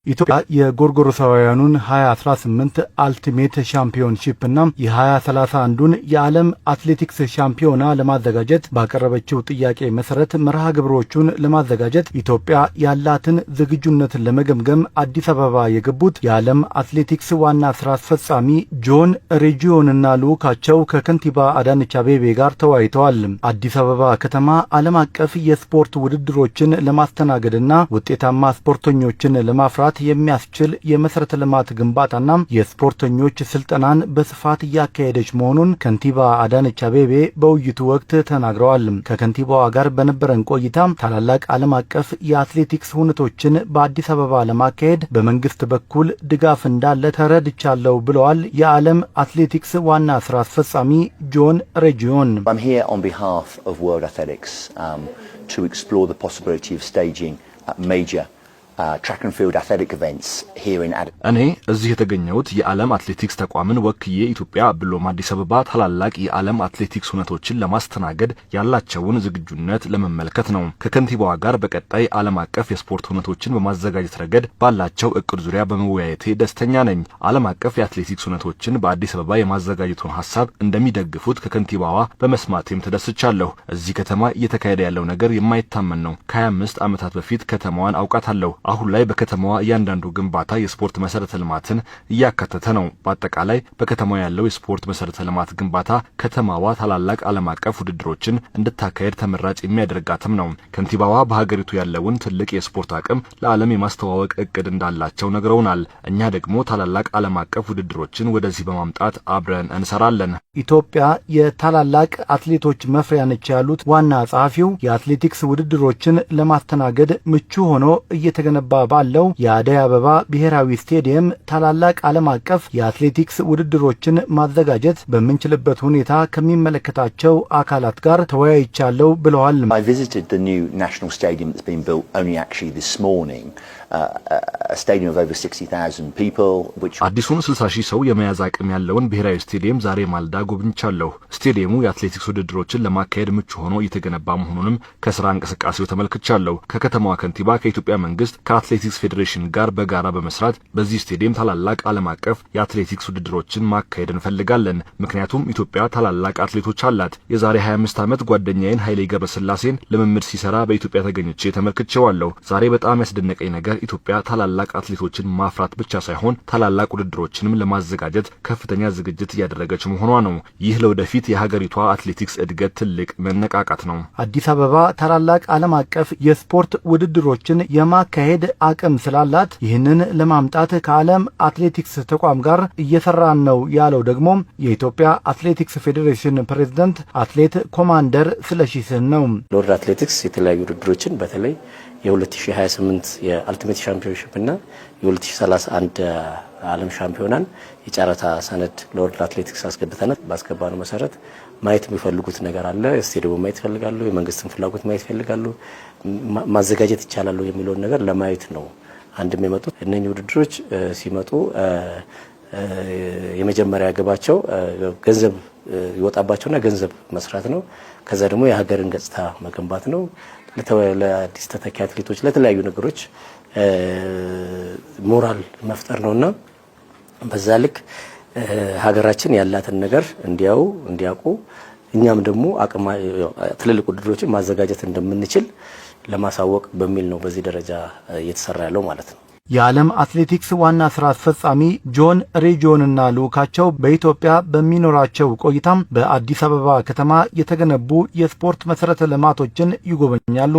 ኢትዮጵያ የጎርጎሮሳውያኑን 2018 አልቲሜት ሻምፒዮንሺፕ እና የ2031ን የዓለም አትሌቲክስ ሻምፒዮና ለማዘጋጀት ባቀረበችው ጥያቄ መሰረት መርሃ ግብሮቹን ለማዘጋጀት ኢትዮጵያ ያላትን ዝግጁነት ለመገምገም አዲስ አበባ የገቡት የዓለም አትሌቲክስ ዋና ስራ አስፈጻሚ ጆን ሬጂዮንና ልዑካቸው ከከንቲባ አዳነች አቤቤ ጋር ተወያይተዋል። አዲስ አበባ ከተማ ዓለም አቀፍ የስፖርት ውድድሮችን ለማስተናገድና ውጤታማ ስፖርተኞችን ለማፍራት የሚያስችል የመሰረተ ልማት ግንባታና የስፖርተኞች ስልጠናን በስፋት እያካሄደች መሆኑን ከንቲባ አዳነች አቤቤ በውይይቱ ወቅት ተናግረዋል። ከከንቲባዋ ጋር በነበረን ቆይታ ታላላቅ ዓለም አቀፍ የአትሌቲክስ ሁነቶችን በአዲስ አበባ ለማካሄድ በመንግስት በኩል ድጋፍ እንዳለ ተረድቻለሁ ብለዋል። የዓለም አትሌቲክስ ዋና ስራ አስፈጻሚ ጆን ሬጂዮን I'm here on behalf of World Athletics to explore the possibility of staging major track and field athletic events here in Addis እኔ እዚህ የተገኘሁት የዓለም አትሌቲክስ ተቋምን ወክዬ ኢትዮጵያ ብሎም አዲስ አበባ ታላላቅ የዓለም አትሌቲክስ ሁነቶችን ለማስተናገድ ያላቸውን ዝግጁነት ለመመልከት ነው። ከከንቲባዋ ጋር በቀጣይ ዓለም አቀፍ የስፖርት ሁነቶችን በማዘጋጀት ረገድ ባላቸው እቅድ ዙሪያ በመወያየቴ ደስተኛ ነኝ። ዓለም አቀፍ የአትሌቲክስ ሁነቶችን በአዲስ አበባ የማዘጋጀቱን ሐሳብ እንደሚደግፉት ከከንቲባዋ በመስማቴም ተደስቻለሁ። እዚህ ከተማ እየተካሄደ ያለው ነገር የማይታመን ነው። ከ25 ዓመታት በፊት ከተማዋን አውቃታለሁ። አሁን ላይ በከተማዋ እያንዳንዱ ግንባታ የስፖርት መሰረተ ልማትን እያካተተ ነው። በአጠቃላይ በከተማዋ ያለው የስፖርት መሰረተ ልማት ግንባታ ከተማዋ ታላላቅ ዓለም አቀፍ ውድድሮችን እንድታካሄድ ተመራጭ የሚያደርጋትም ነው። ከንቲባዋ በሀገሪቱ ያለውን ትልቅ የስፖርት አቅም ለዓለም የማስተዋወቅ እቅድ እንዳላቸው ነግረውናል። እኛ ደግሞ ታላላቅ ዓለም አቀፍ ውድድሮችን ወደዚህ በማምጣት አብረን እንሰራለን። ኢትዮጵያ የታላላቅ አትሌቶች መፍሪያ ነች ያሉት ዋና ጸሐፊው የአትሌቲክስ ውድድሮችን ለማስተናገድ ምቹ ሆኖ እየተገነባ ባለው የአደይ አበባ ብሔራዊ ስቴዲየም ታላላቅ ዓለም አቀፍ የአትሌቲክስ ውድድሮችን ማዘጋጀት በምንችልበት ሁኔታ ከሚመለከታቸው አካላት ጋር ተወያይቻለሁ ብለዋል። I visited the new national stadium that's been built only actually this morning, a stadium of over 60,000 people which አዲሱን 60,000 ሰው የመያዝ አቅም ያለውን ብሔራዊ ስቴዲየም ዛሬ ማልዳ ጎብኝቻለሁ። ስቴዲየሙ የአትሌቲክስ ውድድሮችን ለማካሄድ ምቹ ሆኖ እየተገነባ መሆኑንም ከስራ እንቅስቃሴው ተመልክቻለሁ። ከከተማዋ ከንቲባ ከኢትዮጵያ መንግስት ከአትሌቲክስ ፌዴሬሽን ጋር በጋራ በመስራት በዚህ ስቴዲየም ታላላቅ ዓለም አቀፍ የአትሌቲክስ ውድድሮችን ማካሄድ እንፈልጋለን። ምክንያቱም ኢትዮጵያ ታላላቅ አትሌቶች አላት። የዛሬ 25 ዓመት ጓደኛዬን ኃይሌ ገብረስላሴን ልምምድ ሲሰራ በኢትዮጵያ ተገኝቼ ተመልክቼዋለሁ። ዛሬ በጣም ያስደነቀኝ ነገር ኢትዮጵያ ታላላቅ አትሌቶችን ማፍራት ብቻ ሳይሆን ታላላቅ ውድድሮችንም ለማዘጋጀት ከፍተኛ ዝግጅት እያደረገች መሆኗ ነው። ይህ ለወደፊት የሀገሪቷ አትሌቲክስ እድገት ትልቅ መነቃቃት ነው። አዲስ አበባ ታላላቅ ዓለም አቀፍ የስፖርት ውድድሮችን የማካሄድ አቅም ስላላት ይህንን ለማምጣት ከዓለም አትሌቲክስ ተቋም ጋር እየሰራን ነው ያለው ደግሞ የኢትዮጵያ አትሌቲክስ ፌዴሬሽን ፕሬዝዳንት አትሌት ኮማንደር ስለሺ ስህን ነው። ለወርልድ አትሌቲክስ የተለያዩ ውድድሮችን በተለይ የ2028 የአልቲሜት ሻምፒዮንሺፕ እና የ2031 ዓለም ሻምፒዮናን የጨረታ ሰነድ ለወርልድ አትሌቲክስ አስገብተናል። ባስገባነው መሰረት ማየት የሚፈልጉት ነገር አለ። ስቴዲየሙ ማየት ይፈልጋሉ፣ የመንግስትን ፍላጎት ማየት ይፈልጋሉ፣ ማዘጋጀት ይቻላል የሚለውን ነገር ለማየት ነው አንድም የመጡት። እነኚህ ውድድሮች ሲመጡ የመጀመሪያ ግባቸው ገንዘብ ይወጣባቸውና ገንዘብ መስራት ነው። ከዛ ደግሞ የሀገርን ገጽታ መገንባት ነው። ለአዲስ ተተኪ አትሌቶች ለተለያዩ ነገሮች ሞራል መፍጠር ነውና በዛ ልክ ሀገራችን ያላትን ነገር እንዲያውቁ እኛም ደግሞ ትልልቅ ውድድሮችን ማዘጋጀት እንደምንችል ለማሳወቅ በሚል ነው በዚህ ደረጃ እየተሰራ ያለው ማለት ነው። የዓለም አትሌቲክስ ዋና ስራ አስፈጻሚ ጆን ሬጂዮንና ልዑካቸው በኢትዮጵያ በሚኖራቸው ቆይታም በአዲስ አበባ ከተማ የተገነቡ የስፖርት መሰረተ ልማቶችን ይጎበኛሉ።